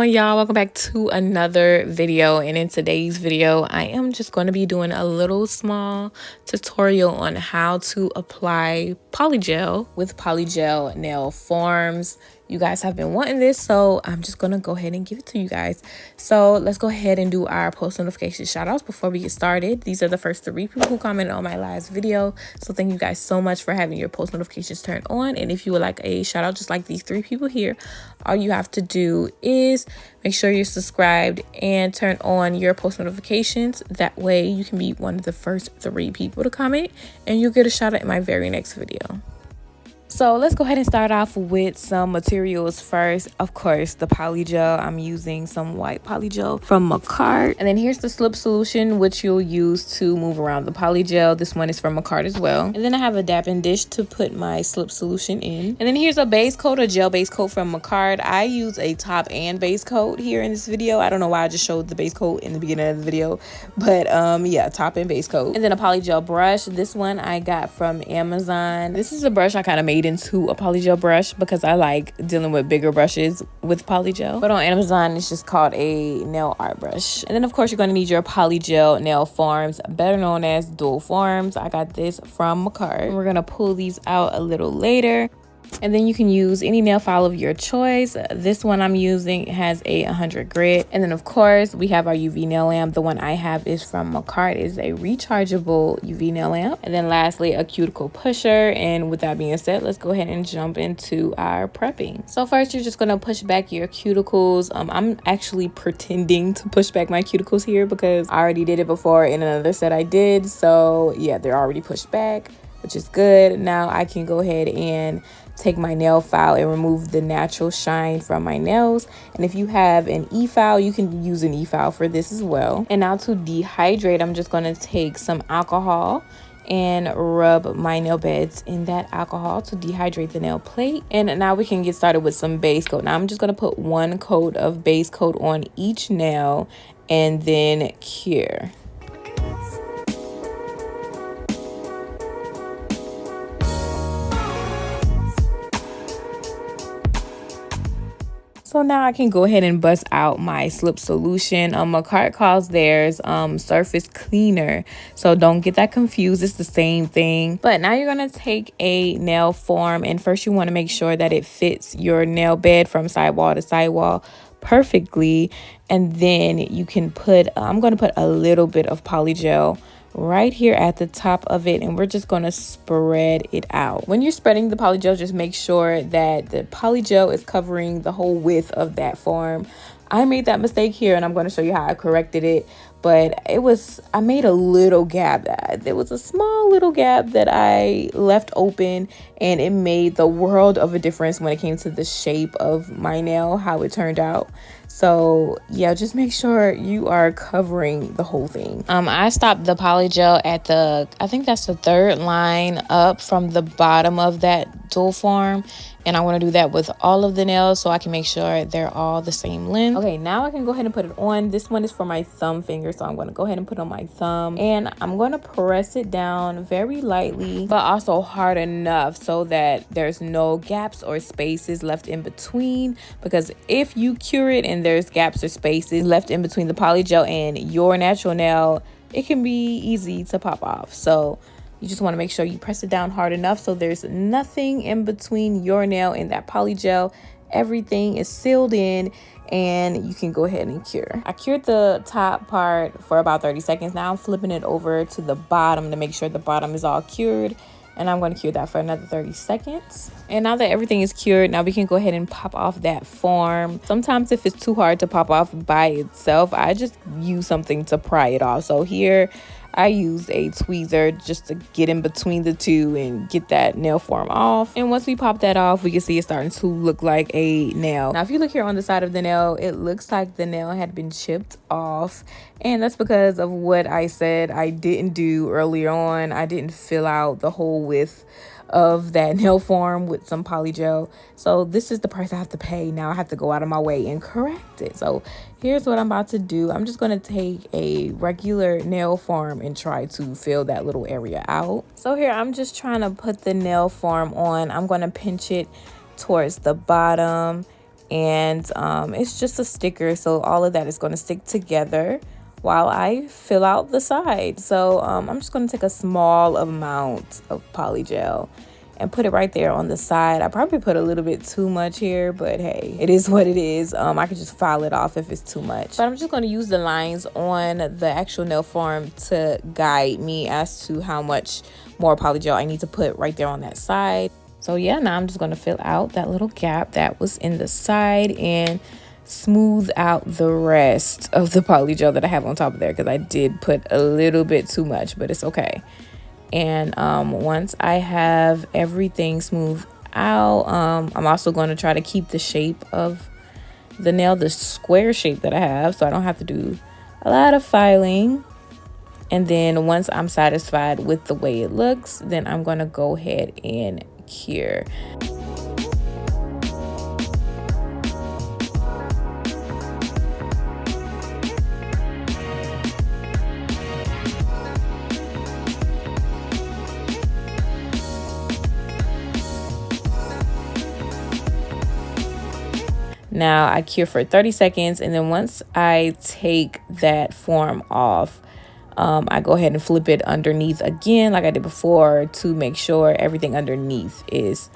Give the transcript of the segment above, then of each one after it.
going, y'all? Welcome back to another video. And in today's video, I am just going to be doing a little small tutorial on how to apply Polygel with Polygel nail forms. You guys have been wanting this, so I'm just gonna go ahead and give it to you guys. So let's go ahead and do our post notification shout outs before we get started. These are the first 3 people who commented on my last video, so thank you guys so much for having your post notifications turned on. And if you would like a shout out just like these 3 people here, all you have to do is make sure you're subscribed and turn on your post notifications. That way you can be one of the first 3 people to comment and you'll get a shout out in my very next video. So let's go ahead and start off with some materials first. Of course, the Polygel. I'm using some white Polygel from Macart. And then here's the slip solution, which you'll use to move around the Polygel. This one is from Macart as well. And then I have a dapping dish to put my slip solution in. And then here's a base coat, a gel base coat from Macart. I use a top and base coat here in this video. I don't know why I just showed the base coat in the beginning of the video. But yeah, top and base coat. And then a Polygel brush. This one I got from Amazon. This is a brush I kind of made into a Polygel brush because I like dealing with bigger brushes with Polygel. But on Amazon, it's just called a nail art brush. And then of course you're going to need your Polygel nail forms, better known as dual forms. I got this from Macart. We're going to pull these out a little later. And then you can use any nail file of your choice. This one I'm using has a 100 grit. And then of course we have our UV nail lamp. The one I have is from Macart. Is a rechargeable UV nail lamp. And then lastly, a cuticle pusher. And with that being said, let's go ahead and jump into our prepping. So first you're just going to push back your cuticles. I'm actually pretending to push back my cuticles here because I already did it before in another set I did. So yeah, they're already pushed back, which is good. Now I can go ahead and take my nail file and remove the natural shine from my nails. And if you have an e-file, you can use an e-file for this as well. And now to dehydrate, I'm just going to take some alcohol and rub my nail beds in that alcohol to dehydrate the nail plate. And now we can get started with some base coat. Now I'm just going to put 1 coat of base coat on each nail and then cure. So now I can go ahead and bust out my slip solution. Macart calls theirs surface cleaner. So don't get that confused. It's the same thing. But now you're going to take a nail form. And first you want to make sure that it fits your nail bed from sidewall to sidewall perfectly. And then you can put, I'm going to put a little bit of Polygel right here at the top of it, and we're just going to spread it out. When you're spreading the Polygel, just make sure that the Polygel is covering the whole width of that form. I made that mistake here and I'm going to show you how I corrected it, but I made a little gap. There was a small little gap that I left open, and it made the world of a difference when it came to the shape of my nail, how it turned out. So yeah, just make sure you are covering the whole thing. I stopped the Polygel at I think that's the 3rd line up from the bottom of that dual form. And I want to do that with all of the nails so I can make sure they're all the same length. Okay, now I can go ahead and put it on. This one is for my thumb finger, so I'm going to go ahead and put it on my thumb. And I'm going to press it down very lightly, but also hard enough so that there's no gaps or spaces left in between. Because if you cure it and there's gaps or spaces left in between the Polygel and your natural nail, it can be easy to pop off. So you just want to make sure you press it down hard enough so there's nothing in between your nail and that Polygel. Everything is sealed in and you can go ahead and cure. I cured the top part for about 30 seconds. Now I'm flipping it over to the bottom to make sure the bottom is all cured. And I'm going to cure that for another 30 seconds. And now that everything is cured, now we can go ahead and pop off that form. Sometimes if it's too hard to pop off by itself, I just use something to pry it off. So here I used a tweezer just to get in between the two and get that nail form off. And once we pop that off, we can see it starting to look like a nail. Now, if you look here on the side of the nail, it looks like the nail had been chipped off. And that's because of what I said I didn't do earlier on. I didn't fill out the whole width of that nail form with some Polygel. So this is the price I have to pay. Now I have to go out of my way and correct it. So here's what I'm about to do. I'm just going to take a regular nail form and try to fill that little area out. So here I'm just trying to put the nail form on. I'm going to pinch it towards the bottom and it's just a sticker, so all of that is going to stick together while I fill out the side. So I'm just going to take a small amount of Polygel and put it right there on the side. I probably put a little bit too much here, but hey, it is what it is. I could just file it off if it's too much. But I'm just going to use the lines on the actual nail form to guide me as to how much more Polygel I need to put right there on that side. So yeah, now I'm just going to fill out that little gap that was in the side and smooth out the rest of the Polygel that I have on top of there, because I did put a little bit too much, but it's okay. And once I have everything smoothed out, I'm also going to try to keep the shape of the nail, the square shape that I have, so I don't have to do a lot of filing. And then once I'm satisfied with the way it looks, then I'm going to go ahead and cure. Now I cure for 30 seconds, and then once I take that form off, I go ahead and flip it underneath again like I did before to make sure everything underneath is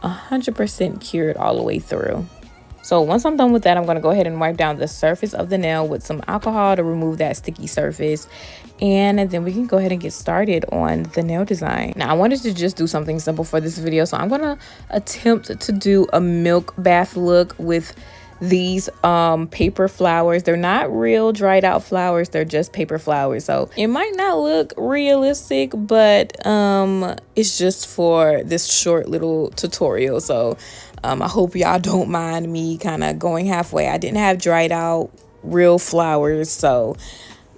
100% cured all the way through. So once I'm done with that, I'm going to go ahead and wipe down the surface of the nail with some alcohol to remove that sticky surface. And then we can go ahead and get started on the nail design. Now, I wanted to just do something simple for this video, so I'm going to attempt to do a milk bath look with these paper flowers. They're not real dried out flowers, they're just paper flowers, so it might not look realistic, but it's just for this short little tutorial. So I hope y'all don't mind me kind of going halfway. I didn't have dried out real flowers, so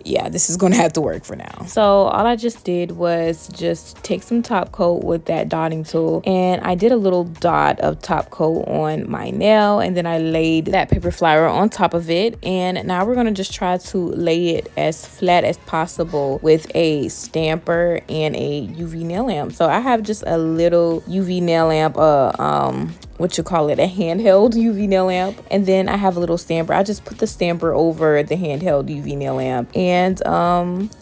yeah, this is gonna have to work for now. So all I just did was just take some top coat with that dotting tool, and I did a little dot of top coat on my nail, and then I laid that paper flower on top of it. And now we're gonna just try to lay it as flat as possible with a stamper and a UV nail lamp. So I have just a little UV nail lamp, what you call it, a handheld UV nail lamp, and then I have a little stamper. I just put the stamper over the handheld UV nail lamp and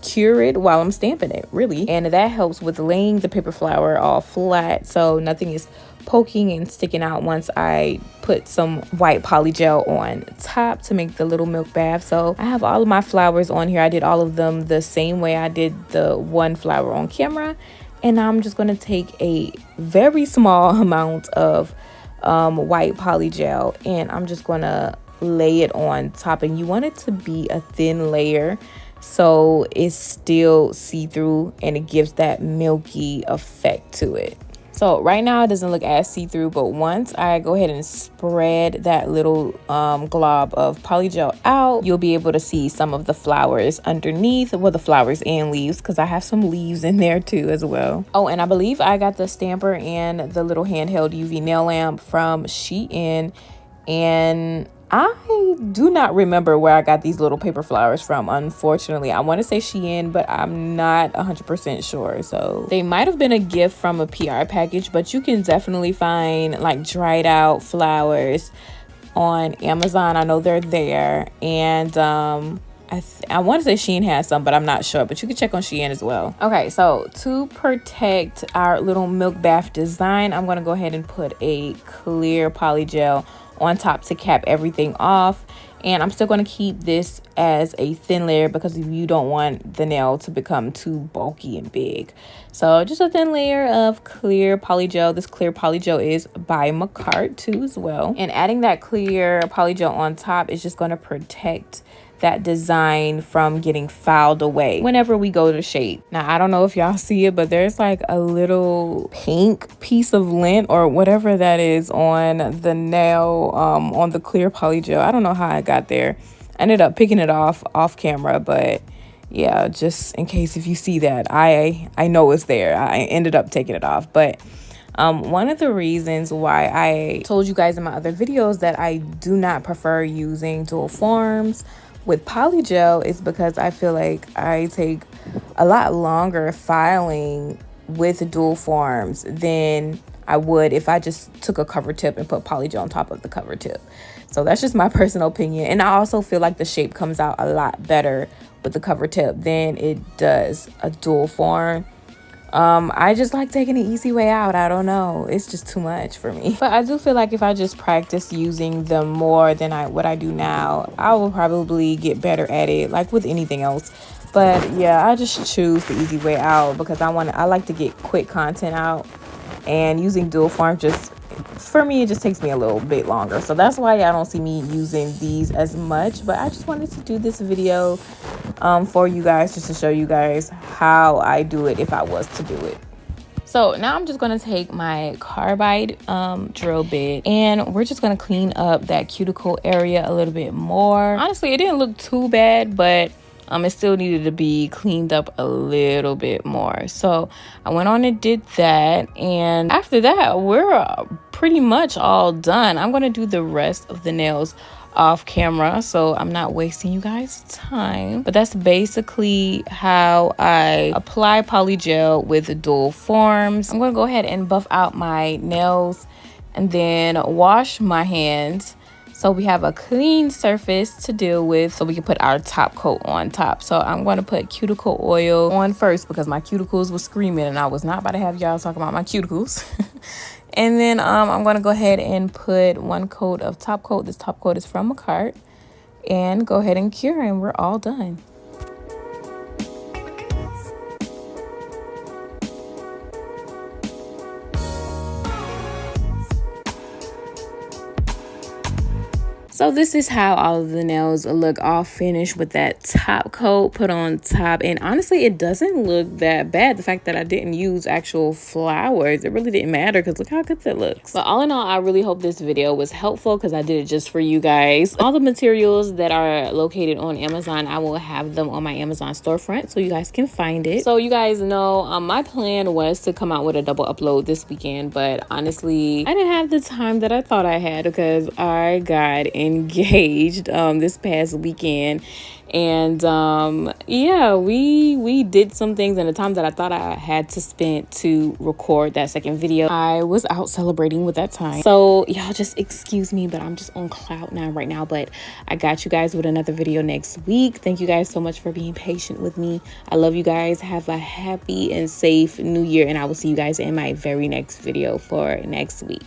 cure it while I'm stamping it, really. And that helps with laying the paper flower all flat so nothing is poking and sticking out once I put some white Polygel on top to make the little milk bath. So I have all of my flowers on here. I did all of them the same way I did the one flower on camera, and now I'm just going to take a very small amount of white Polygel, and I'm just gonna lay it on top. And you want it to be a thin layer so it's still see-through and it gives that milky effect to it. So right now it doesn't look as see-through, but once I go ahead and spread that little glob of Polygel out, you'll be able to see some of the flowers underneath. Well, the flowers and leaves, because I have some leaves in there too as well. Oh, and I believe I got the stamper and the little handheld UV nail lamp from Shein, and I do not remember where I got these little paper flowers from, unfortunately. I want to say Shein, but I'm not 100% sure. So they might have been a gift from a PR package, but you can definitely find like dried out flowers on Amazon. I know they're there. And I want to say Shein has some, but I'm not sure. But you can check on Shein as well. Okay, so to protect our little milk bath design, I'm going to go ahead and put a clear Polygel on top to cap everything off. And I'm still going to keep this as a thin layer because you don't want the nail to become too bulky and big. So just a thin layer of clear Polygel. This clear Polygel is by Macart too as well. And adding that clear Polygel on top is just going to protect that design from getting filed away whenever we go to shape. Now, I don't know if y'all see it, but there's like a little pink piece of lint or whatever that is on the nail, on the clear Polygel. I don't know how I got there. I ended up picking it off camera, but yeah, just in case if you see that, I know it's there. I ended up taking it off. But one of the reasons why I told you guys in my other videos that I do not prefer using dual forms with Polygel is because I feel like I take a lot longer filing with dual forms than I would if I just took a cover tip and put polygel on top of the cover tip. So that's just my personal opinion. And I also feel like the shape comes out a lot better with the cover tip than it does a dual form. I just like taking the easy way out. I don't know, it's just too much for me. But I do feel like if I just practice using them more than what I do now, I will probably get better at it, like with anything else. But yeah, I just choose the easy way out because I like to get quick content out, and using dual form just, for me, it just takes me a little bit longer. So that's why I don't see me using these as much. But I just wanted to do this video for you guys, just to show you guys how I do it if I was to do it. So now I'm just going to take my carbide drill bit, and we're just going to clean up that cuticle area a little bit more. Honestly, it didn't look too bad, but it still needed to be cleaned up a little bit more. So I went on and did that, and after that we're pretty much all done. I'm going to do the rest of the nails off camera, so I'm not wasting you guys time. But that's basically how I apply polygel with dual forms. I'm going to go ahead and buff out my nails and then wash my hands so we have a clean surface to deal with, so we can put our top coat on top. So I'm going to put cuticle oil on first because my cuticles were screaming and I was not about to have y'all talk about my cuticles. And then I'm going to go ahead and put one coat of top coat. This top coat is from Macart, and go ahead and cure, and we're all done. So this is how all of the nails look all finished with that top coat put on top. And honestly, it doesn't look that bad. The fact that I didn't use actual flowers, it really didn't matter because look how good that looks. But all in all, I really hope this video was helpful because I did it just for you guys. All the materials that are located on Amazon, I will have them on my Amazon storefront so you guys can find it. So you guys know my plan was to come out with a double upload this weekend, but honestly, I didn't have the time that I thought I had because I got engaged this past weekend, and yeah, we did some things in the time that I thought I had to spend to record that second video. I was out celebrating with that time, so y'all just excuse me, but I'm just on cloud nine right now. But I got you guys with another video next week. Thank you guys so much for being patient with me. I love you guys. Have a happy and safe new year, and I will see you guys in my very next video for next week.